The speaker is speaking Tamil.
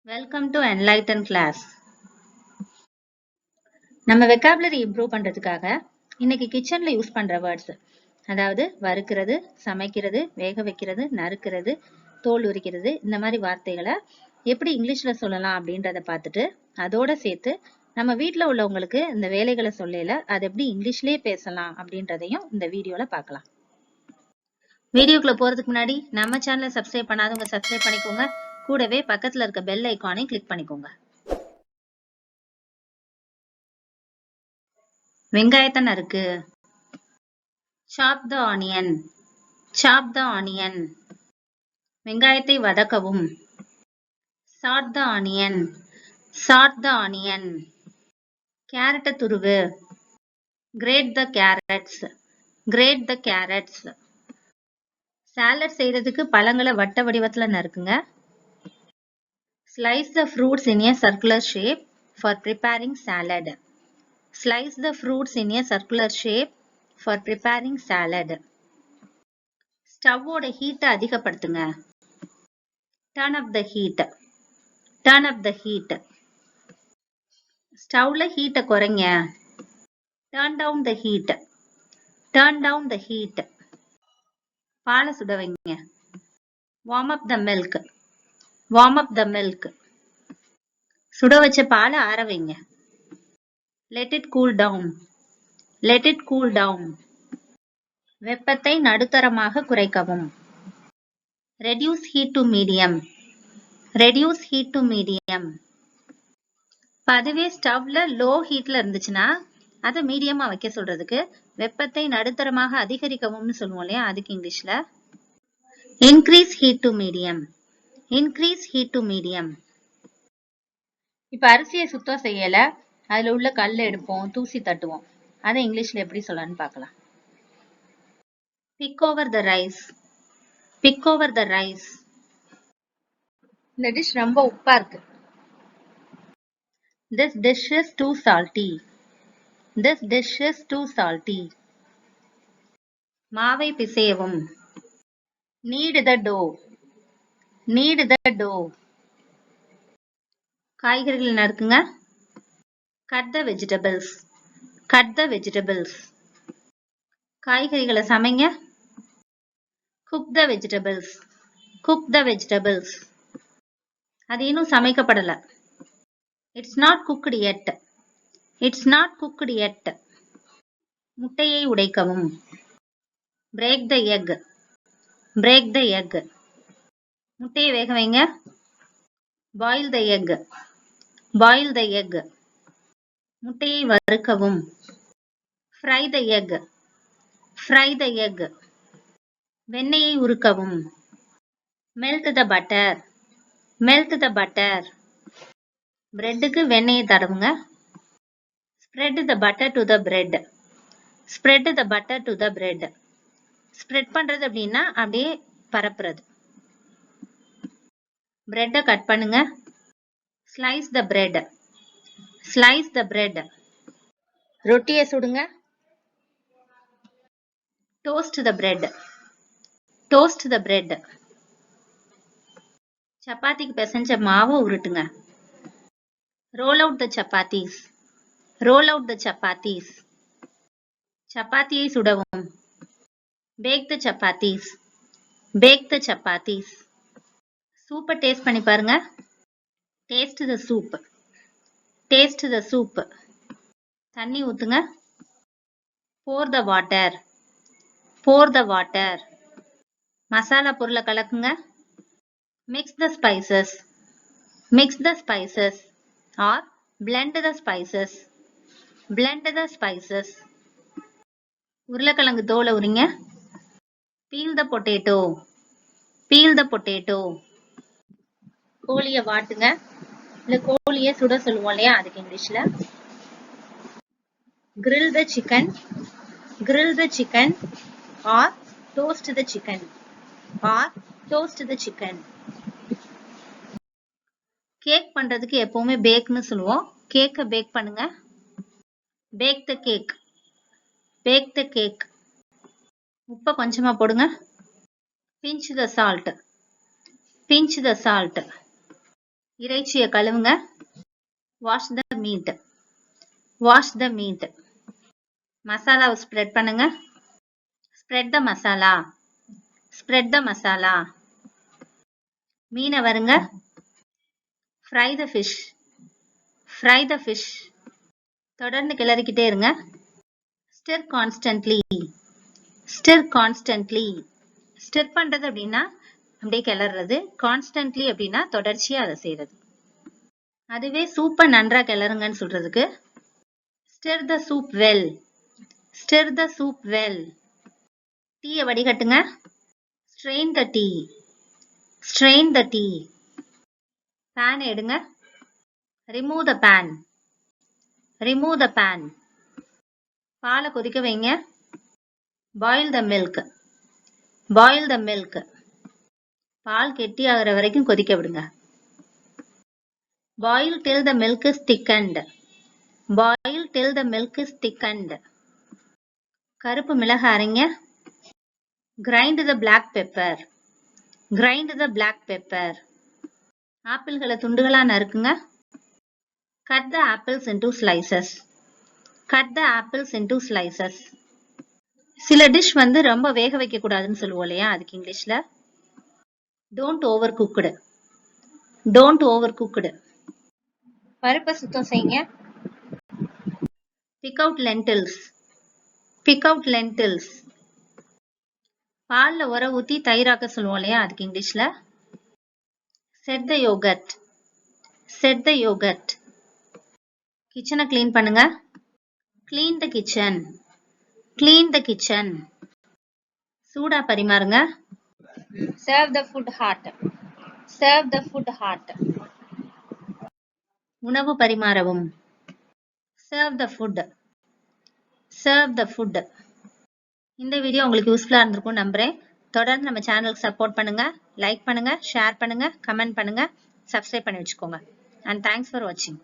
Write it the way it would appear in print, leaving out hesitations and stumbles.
Welcome to enlighten class. நம்ம vocabulary improve பண்றதுக்காக இன்னைக்கு கிச்சன்ல யூஸ் பண்ற வேர்ட்ஸ், அதாவது வறுக்கிறது, சமைக்கிறது, வேக வைக்கிறது, நறுக்கிறது, தோல் உரிக்கிறது, இந்த மாதிரி வார்த்தைகளை எப்படி இங்கிலீஷ்ல சொல்லலாம் அப்படின்றத பார்த்துட்டு அதோட சேர்த்து நம்ம வீட்டில் உள்ளவங்களுக்கு இந்த வேலைகளை சொல்லல அது எப்படி இங்கிலீஷ்லயே பேசலாம் அப்படின்றதையும் இந்த வீடியோல பார்க்கலாம். வீடியோக்குள்ள போறதுக்கு முன்னாடி நம்ம சேனலை சப்ஸ்கிரைப் பண்ணாதவங்க சப்ஸ்கிரைப் பண்ணிக்கோங்க. கூடவே பக்கத்துல இருக்க பெல் ஐகானை கிளிக் பண்ணிக்கோங்க. வெங்காயத்தை நறுக்கு. chop the onion. chop the onion. வெங்காயத்தை வதக்கவும். sort the onion. sort the onion. கேரட்டை துருவு. grate the carrots. grate the carrots. Salad செய்யறதுக்கு பழங்களை வட்ட வடிவத்துல நறுக்குங்க. Slice the fruits in a circular shape for preparing salad. Slice the fruits in a circular shape for preparing salad. ஸ்டவ்வோட ஹீட்டை அதிகப்படுத்துங்க. Turn up the heat. Turn up the heat. ஸ்டவ்ல ஹீட்டை குறைங்க. Turn down the heat. Turn down the heat. பாலை சுட வைங்க. Warm up the milk. Warm up the milk. சுட வச்ச பாலை ஆற வைங்க. Let it cool down. Let it cool down. வெப்பத்தை நடுத்தரமாக குறைக்கவும். Reduce heat to medium. Reduce heat to medium. அதுவே ஸ்டவ்ல லோ ஹீட்ல இருந்துச்சுன்னா அதை மீடியமா வைக்க சொல்றதுக்கு வெப்பத்தை நடுத்தரமாக அதிகரிக்கவும்னு சொல்லுவோம் இல்லையா, அதுக்கு இங்கிலீஷ்ல increase heat to medium. Increase heat to medium. இப்ப அரிசியை சுத்தம் செய்யல, அதுல உள்ள கல்ல எடுப்போம், தூசி தட்டுவோம். அதை இங்கிலீஷ்ல எப்படி சொல்லலாம்னு பார்க்கலாம். Pick over the rice. Pick over the rice. இந்த டிஷ் ரொம்ப உப்பா இருக்கு. This dish is too salty. This dish is too salty. மாவை பிசையவும். Knead the dough. Knead the dough. காய்கறிகளை நறுக்குங்க. Cut the vegetables. Cut the vegetables. காய்கறிகளை சமைங்க. Cook the vegetables. Cook the vegetables. அது இன்னும் சமைக்கப்படல. It's not cooked yet. It's not cooked yet. முட்டையை உடைக்கவும். Break the egg. Break the egg. முட்டையை வேக வைங்க. Boil the egg. Boil the egg. முட்டையை வறுக்கவும். Fry the egg. Fry the egg. வெண்ணெயை உருக்கவும். Melt the butter. Melt the butter. பிரெட்டுக்கு வெண்ணெயை தடவுங்க. Spread the butter to the bread. Spread the butter to the bread. Spread பண்றது அப்படின்னா அப்படியே பரப்புறது. பிரெட்டை கட் பண்ணுங்க. Slice the bread. Slice the bread. ரொட்டியை சுடுங்க. Toast the bread. Toast the bread. சப்பாத்திக்கு பிசைஞ்ச மாவை உருட்டுங்க. Roll out the chapatis. Roll out the chapatis. சப்பாத்தியை சுடவும். Bake the chapatis. Bake the chapatis. சூப்பை டேஸ்ட் பண்ணி பாருங்க. Taste the soup. Taste the soup. தண்ணி ஊத்துங்க. Pour the water. Pour the water. Masala பொருளை கலக்குங்க. Mix the spices. Mix the spices. Or blend the spices. Blend the spices. உருளைக்கிழங்கு தோலை உரிங்க. Peel the potato. Peel the potato. கோழியை வாட்டுங்க. இல்ல கோழியை சுட சொல்லுவோம் இல்லையா, அதுக்கு இங்கிலீஷ்ல grill the chicken. Grill the chicken. Or toast the chicken. Or toast the chicken. Cake பண்றதுக்கு எப்பவுமே பேக்னு சொல்லுவோம். கேக்கை பேக் பண்ணுங்க. Bake the cake. Bake the cake. உப்பை கொஞ்சமா போடுங்க. Pinch the salt. Pinch the salt. இறைச்சியை கழுவுங்க. Wash the meat. Wash the meat. மசாலாவை ஸ்ப்ரெட் பண்ணுங்க. Spread the masala. Spread the masala. மீனை வருங்க. Fry the fish. Fry the fish. தொடர்ந்து கிளறிக்கிட்டே இருங்க. Stir constantly. Stir constantly. Stir பண்றது அப்படின்னா அப்படியே கிளறது. கான்ஸ்டன்ட்லி அப்படின்னா தொடர்ச்சியா அதை செய்யறது. அதுவே சூப்பை நன்றா கிளறுங்கன்னு சொல்றதுக்கு stir the soup well. Stir the soup well. டீயை வடிகட்டுங்க. Strain the tea. Strain the tea. Pan எடுங்க. Remove the pan. Remove the pan. பாலை கொதிக்க வைங்க. Boil the milk. Boil the milk. பால் கெட்டி ஆகிற வரைக்கும் கொதிக்க விடுங்க. Boil till the milk is thickened. Boil till the milk is thickened. கருப்பு மிளகாய் அரைங்க. grind the black pepper. grind the black pepper. ஆப்பிள்களை துண்டுகளா நறுக்குங்க. cut the apples into slices. cut the apples into slices. சில டிஷ் ரொம்ப வேக வைக்க கூடாதுன்னு சொல்லுவோம் இல்லையா, அதுக்கு இங்கிலீஷ்ல don't overcooked. don't overcooked. பருப்பை சுத்தம் செய்யுங்க. pick out lentils. pick out lentils. பால்ல உர ஊத்தி தயிராக்க சொல்லுவோம் இல்லையா, அதுக்கு இங்கிலீஷ்ல set the yogurt. set the yogurt. கிச்சனை கிளீன் பண்ணுங்க. clean the kitchen. clean the kitchen. சூடா பரிமாறுங்க. serve the food hot. serve the food hot. உணவு பரிமாறவும். serve the food. serve the food. இந்த வீடியோ உங்களுக்கு யூஸ்ஃபுல்லா இருந்திருக்கும் நம்புறேன். தொடர்ந்து நம்ம சேனலுக்கு சப்போர்ட் பண்ணுங்க. லைக் பண்ணுங்க, ஷேர் பண்ணுங்க, கமெண்ட் பண்ணுங்க, சப்ஸ்கிரைப் பண்ணி வச்சுக்கோங்க. and thanks for watching.